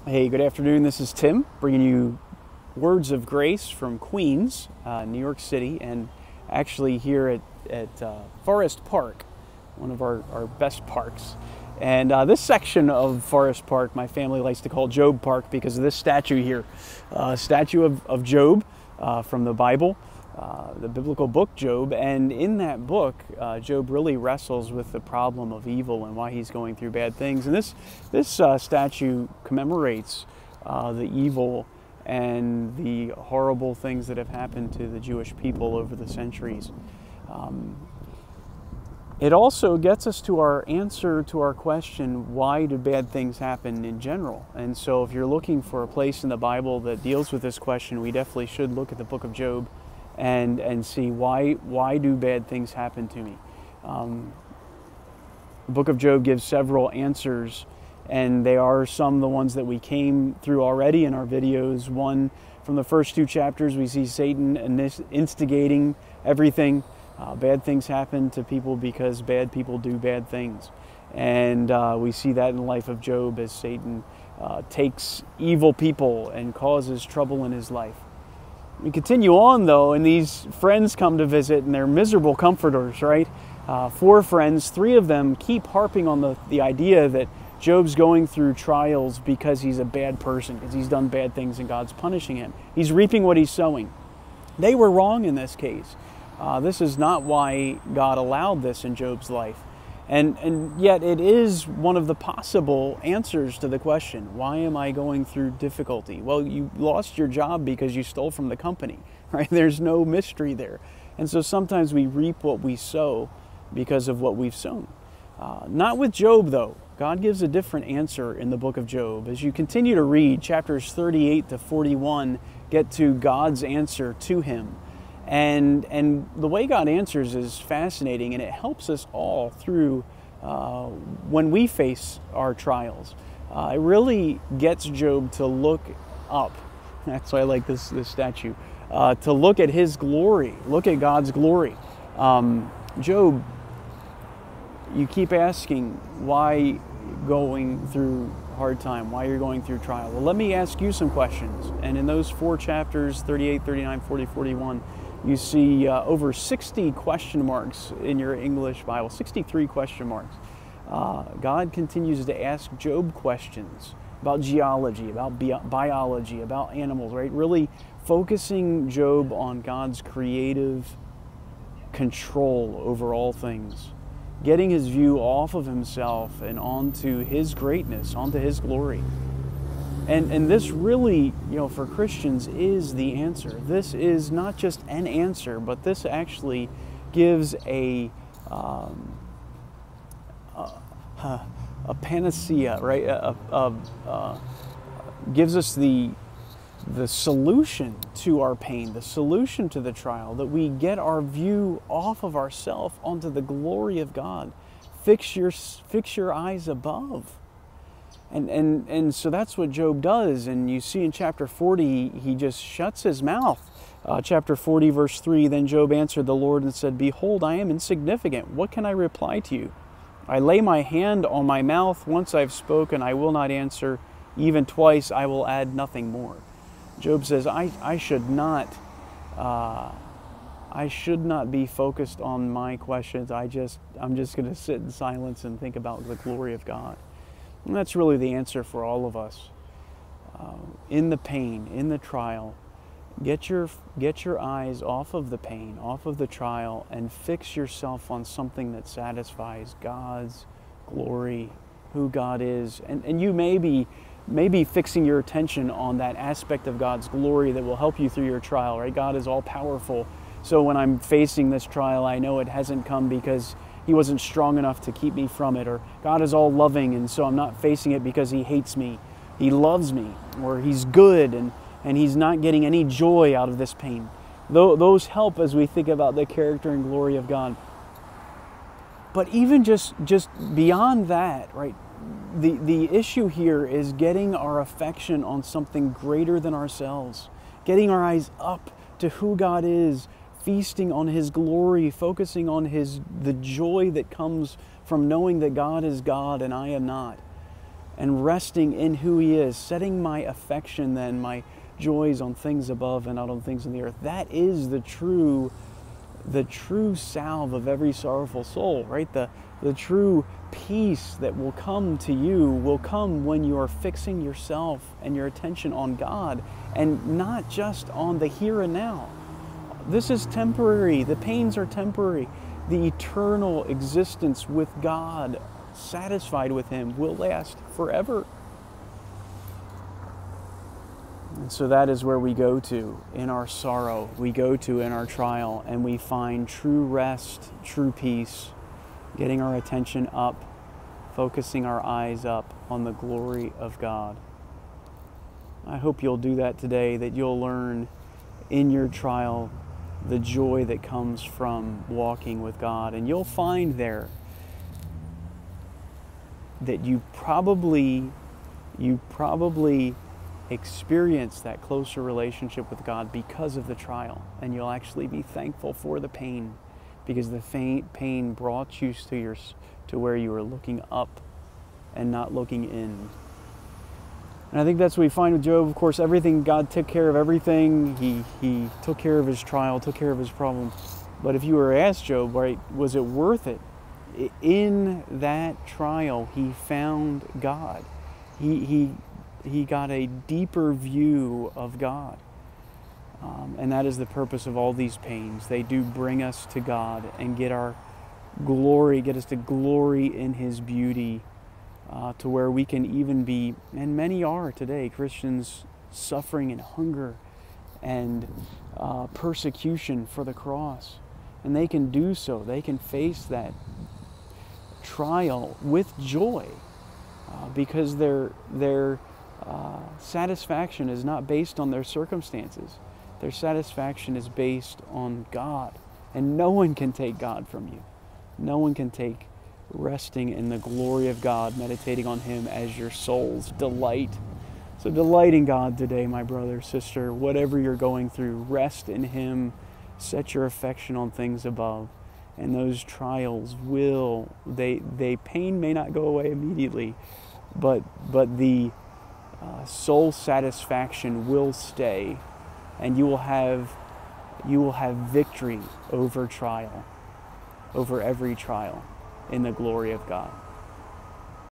Hey, good afternoon. This is Tim bringing you words of grace from Queens, New York City, and actually here at Forest Park, one of our best parks. And this section of Forest Park, my family likes to call Job Park because of this statue here, statue of Job from the Bible, the biblical book Job. And in that book, Job really wrestles with the problem of evil and why he's going through bad things. And this statue commemorates the evil and the horrible things that have happened to the Jewish people over the centuries. It also gets us to our answer to our question, why do bad things happen in general? And so if you're looking for a place in the Bible that deals with this question, we definitely should look at the book of Job and see why do bad things happen to me. The book of Job gives several answers, and they are some the ones that we came through already in our videos. One, from the first two chapters, we see Satan instigating everything. Bad things happen to people because bad people do bad things. And we see that in the life of Job as Satan takes evil people and causes trouble in his life. We continue on though, and these friends come to visit, and they're miserable comforters, right? 4 friends, 3 of them keep harping on the idea that Job's going through trials because he's a bad person, because he's done bad things and God's punishing him. He's reaping what he's sowing. They were wrong in this case. This is not why God allowed this in Job's life. And yet it is one of the possible answers to the question, why am I going through difficulty? Well, you lost your job because you stole from the company, right? There's no mystery there. And so sometimes we reap what we sow because of what we've sown. Not with Job, though. God gives a different answer in the book of Job. As you continue to read, chapters 38 to 41 get to God's answer to him. And the way God answers is fascinating, and it helps us all through when we face our trials. It really gets Job to look up. That's why I like this statue. To look at his glory, look at God's glory. Job, you keep asking why going through hard time, why you're going through trial. Well, let me ask you some questions. And in those 4 chapters, 38, 39, 40, 41, you see over 60 question marks in your English Bible, 63 question marks. God continues to ask Job questions about geology, about biology, about animals, right? Really focusing Job on God's creative control over all things. Getting his view off of himself and onto his greatness, onto his glory. And this really, for Christians is the answer. This is not just an answer, but this actually gives a panacea, right? Gives us the solution to our pain, the solution to the trial, that we get our view off of ourselves onto the glory of God. Fix your eyes above. And so that's what Job does. And you see in chapter 40, he just shuts his mouth. Chapter 40, verse 3, then Job answered the Lord and said, behold, I am insignificant. What can I reply to you? I lay my hand on my mouth. Once I've spoken, I will not answer. Even twice, I will add nothing more. Job says, I should not be focused on my questions. I'm just going to sit in silence and think about the glory of God. And that's really the answer for all of us. In the pain, in the trial, get your eyes off of the pain, off of the trial, and fix yourself on something that satisfies God's glory, who God is. And you may be fixing your attention on that aspect of God's glory that will help you through your trial, right? God is all powerful. So when I'm facing this trial, I know it hasn't come because He wasn't strong enough to keep me from it, or God is all loving, and so I'm not facing it because He hates me. He loves me, or He's good, and He's not getting any joy out of this pain. Those help as we think about the character and glory of God. But even just beyond that, right? The issue here is getting our affection on something greater than ourselves, getting our eyes up to who God is, feasting on His glory, focusing on the joy that comes from knowing that God is God and I am not. and resting in who He is, setting my affection then, my joys on things above and not on things on the earth. That is the true salve of every sorrowful soul, right? The true peace that will come to you will come when you are fixing yourself and your attention on God and not just on the here and now. This is temporary. The pains are temporary. The eternal existence with God, satisfied with Him, will last forever. And so that is where we go to in our sorrow, we go to in our trial, and we find true rest, true peace, getting our attention up, focusing our eyes up on the glory of God. I hope you'll do that today, that you'll learn in your trial the joy that comes from walking with God. And you'll find there that you probably experience that closer relationship with God because of the trial. And you'll actually be thankful for the pain, because the pain brought you to where you were looking up and not looking in. And I think that's what we find with Job. Of course, everything, God took care of everything. He took care of his trial, took care of his problem. But if you were asked Job, right, was it worth it? In that trial, he found God. He got a deeper view of God. And that is the purpose of all these pains. They do bring us to God and get us to glory in His beauty, to where we can even be, and many are today, Christians suffering in hunger and persecution for the cross. And they can do so. They can face that trial with joy, because their satisfaction is not based on their circumstances. Their satisfaction is based on God. And no one can take God from you. No one can take resting in the glory of God, meditating on Him as your soul's delight. So delight in God today, my brother, sister, whatever you're going through, rest in Him, set your affection on things above. And those trials pain may not go away immediately, but the soul satisfaction will stay, and you will have victory over every trial in the glory of God.